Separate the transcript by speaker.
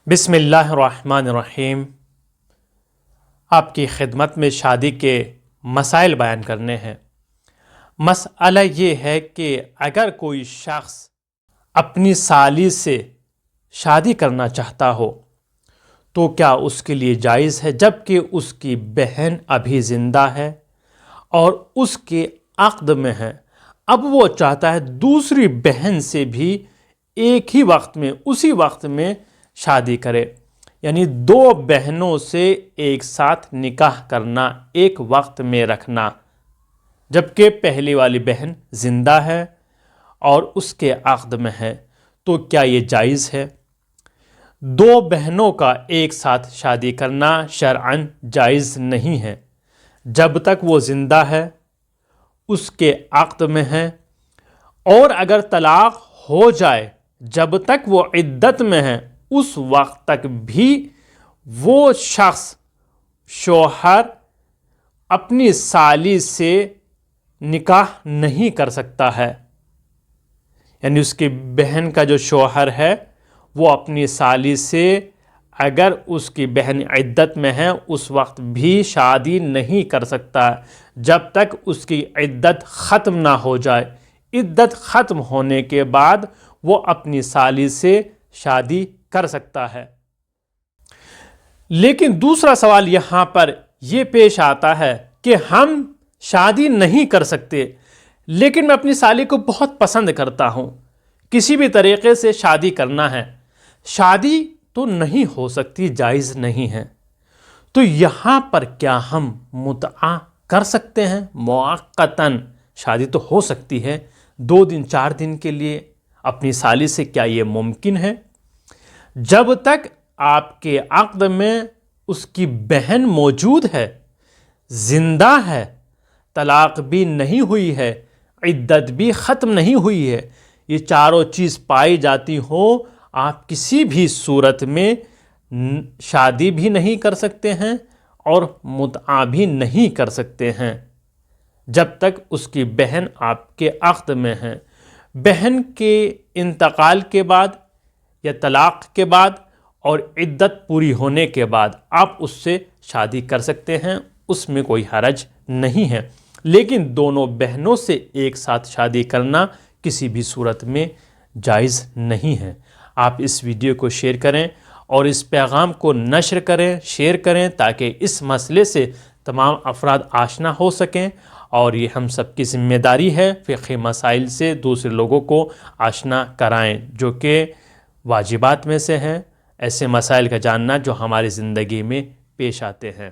Speaker 1: بسم اللہ الرحمن الرحیم۔ آپ کی خدمت میں شادی کے مسائل بیان کرنے ہیں۔ مسئلہ یہ ہے کہ اگر کوئی شخص اپنی سالی سے شادی کرنا چاہتا ہو تو کیا اس کے لیے جائز ہے، جبکہ اس کی بہن ابھی زندہ ہے اور اس کے عقد میں ہے؟ اب وہ چاہتا ہے دوسری بہن سے بھی ایک ہی وقت میں، اسی وقت میں شادی کرے، یعنی دو بہنوں سے ایک ساتھ نکاح کرنا، ایک وقت میں رکھنا، جبکہ پہلی والی بہن زندہ ہے اور اس کے عقد میں ہے، تو کیا یہ جائز ہے؟ دو بہنوں کا ایک ساتھ شادی کرنا شرعاً جائز نہیں ہے جب تک وہ زندہ ہے، اس کے عقد میں ہے، اور اگر طلاق ہو جائے جب تک وہ عدت میں ہے اس وقت تک بھی وہ شخص شوہر اپنی سالی سے نکاح نہیں کر سکتا ہے، یعنی اس کی بہن کا جو شوہر ہے وہ اپنی سالی سے اگر اس کی بہن عدت میں ہے اس وقت بھی شادی نہیں کر سکتا جب تک اس کی عدت ختم نہ ہو جائے۔ عدت ختم ہونے کے بعد وہ اپنی سالی سے شادی کر سکتا ہے۔ لیکن دوسرا سوال یہاں پر یہ پیش آتا ہے کہ ہم شادی نہیں کر سکتے لیکن میں اپنی سالی کو بہت پسند کرتا ہوں، کسی بھی طریقے سے شادی کرنا ہے، شادی تو نہیں ہو سکتی، جائز نہیں ہے، تو یہاں پر کیا ہم متعہ کر سکتے ہیں؟ موقتاً شادی تو ہو سکتی ہے 2 دن 4 دن کے لیے اپنی سالی سے، کیا یہ ممکن ہے؟ جب تک آپ کے عقد میں اس کی بہن موجود ہے، زندہ ہے، طلاق بھی نہیں ہوئی ہے، عدت بھی ختم نہیں ہوئی ہے، یہ چاروں چیز پائی جاتی ہو، آپ کسی بھی صورت میں شادی بھی نہیں کر سکتے ہیں اور متعہ بھی نہیں کر سکتے ہیں جب تک اس کی بہن آپ کے عقد میں ہے۔ بہن کے انتقال کے بعد یا طلاق کے بعد اور عدت پوری ہونے کے بعد آپ اس سے شادی کر سکتے ہیں، اس میں کوئی حرج نہیں ہے، لیکن دونوں بہنوں سے ایک ساتھ شادی کرنا کسی بھی صورت میں جائز نہیں ہے۔ آپ اس ویڈیو کو شیئر کریں اور اس پیغام کو نشر کریں، شیئر کریں، تاکہ اس مسئلے سے تمام افراد آشنا ہو سکیں، اور یہ ہم سب کی ذمہ داری ہے فقہی مسائل سے دوسرے لوگوں کو آشنا کرائیں جو کہ واجبات میں سے ہیں، ایسے مسائل کا جاننا جو ہماری زندگی میں پیش آتے ہیں۔